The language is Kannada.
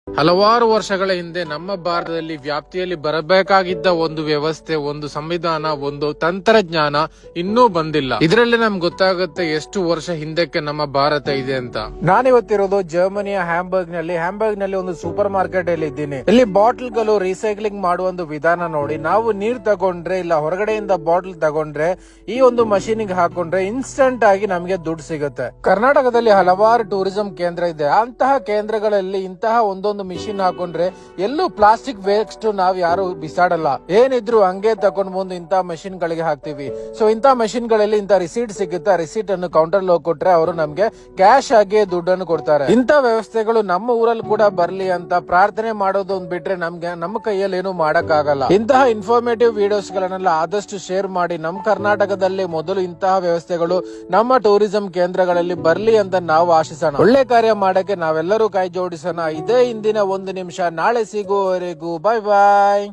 ಹಲವಾರು ವರ್ಷಗಳ ಹಿಂದೆ ನಮ್ಮ ಭಾರತದಲ್ಲಿ ವ್ಯಾಪ್ತಿಯಲ್ಲಿ ಬರಬೇಕಾಗಿದ್ದ ಒಂದು ವ್ಯವಸ್ಥೆ, ಒಂದು ಸಂವಿಧಾನ, ಒಂದು ತಂತ್ರಜ್ಞಾನ ಇನ್ನೂ ಬಂದಿಲ್ಲ. ಇದರಲ್ಲಿ ನಮ್ಗೆ ಗೊತ್ತಾಗುತ್ತೆ ಎಷ್ಟು ವರ್ಷ ಹಿಂದಕ್ಕೆ ನಮ್ಮ ಭಾರತ ಇದೆ ಅಂತ. ನಾನಿವತ್ತಿರೋದು ಜರ್ಮನಿಯ ಹ್ಯಾಂಬರ್ಗ್ ನಲ್ಲಿ ಒಂದು ಸೂಪರ್ ಮಾರ್ಕೆಟ್ ಅಲ್ಲಿ ಇದ್ದೀನಿ. ಇಲ್ಲಿ ಬಾಟಲ್ ಗಳು ರೀಸೈಕ್ಲಿಂಗ್ ಮಾಡುವ ಒಂದು ವಿಧಾನ ನೋಡಿ. ನಾವು ನೀರ್ ತಗೊಂಡ್ರೆ ಇಲ್ಲ ಹೊರಗಡೆಯಿಂದ ಬಾಟಲ್ ತಗೊಂಡ್ರೆ ಈ ಒಂದು ಮಷೀನ್ ಹಾಕೊಂಡ್ರೆ ಇನ್ಸ್ಟಂಟ್ ಆಗಿ ನಮಗೆ ದುಡ್ಡು ಸಿಗುತ್ತೆ. ಕರ್ನಾಟಕದಲ್ಲಿ ಹಲವಾರು ಟೂರಿಸಂ ಕೇಂದ್ರ ಇದೆ. ಅಂತಹ ಕೇಂದ್ರಗಳಲ್ಲಿ ಇಂತಹ ಒಂದೊಂದು ಮಿಷಿನ್ ಹಾಕೊಂಡ್ರೆ ಎಲ್ಲೂ ಪ್ಲಾಸ್ಟಿಕ್ ವೇಸ್ಟ್ ನಾವ್ ಯಾರು ಬಿಸಾಡಲ್ಲ. ಏನಿದ್ರು ಹಂಗೆ ತಕೊಂಡ್ ಬಂದು ಇಂತಹ ಮೆಷಿನ್ ಗಳಿಗೆ ಹಾಕ್ತಿವಿ. ಸೊ ಇಂತಹ ಮೆಷಿನ್ ಗಳಲ್ಲಿ ಇಂತ ರಿಸೀಟ್ ಸಿಗುತ್ತೆ. ಆ ರಿಸೀಟ್ ಅನ್ನು ಕೌಂಟರ್ ಹೋಗಿ ಕೊಟ್ರೆ ಅವರು ನಮ್ಗೆ ಕ್ಯಾಶ್ ಆಗಿ ದುಡ್ಡನ್ನು ಕೊಡ್ತಾರೆ. ಇಂತ ವ್ಯವಸ್ಥೆಗಳು ನಮ್ಮ ಊರಲ್ಲಿ ಕೂಡ ಬರ್ಲಿ ಅಂತ ಪ್ರಾರ್ಥನೆ ಮಾಡೋದು ಒಂದ್ ಬಿಟ್ರೆ ನಮ್ಮ ಕೈಯಲ್ಲಿ ಏನು ಮಾಡಕ್ ಆಗಲ್ಲ. ಇಂತಹ ಇನ್ಫಾರ್ಮೇಟಿವ್ ವಿಡಿಯೋಸ್ ಗಳನ್ನೆಲ್ಲ ಆದಷ್ಟು ಶೇರ್ ಮಾಡಿ. ನಮ್ಮ ಕರ್ನಾಟಕದಲ್ಲಿ ಮೊದಲು ಇಂತಹ ವ್ಯವಸ್ಥೆಗಳು ನಮ್ಮ ಟೂರಿಸಂ ಕೇಂದ್ರಗಳಲ್ಲಿ ಬರ್ಲಿ ಅಂತ ನಾವು ಆಶಿಸೋಣ. ಒಳ್ಳೆ ಕಾರ್ಯ ಮಾಡಕ್ಕೆ ನಾವೆಲ್ಲರೂ ಕೈ ಜೋಡಿಸೋಣ. ಇದೇ ಇಂದಿನ ಒಂದು ನಿಮಿಷ. ನಾಳೆ ಸಿಗುವವರೆಗೂ ಬಾಯ್ ಬಾಯ್.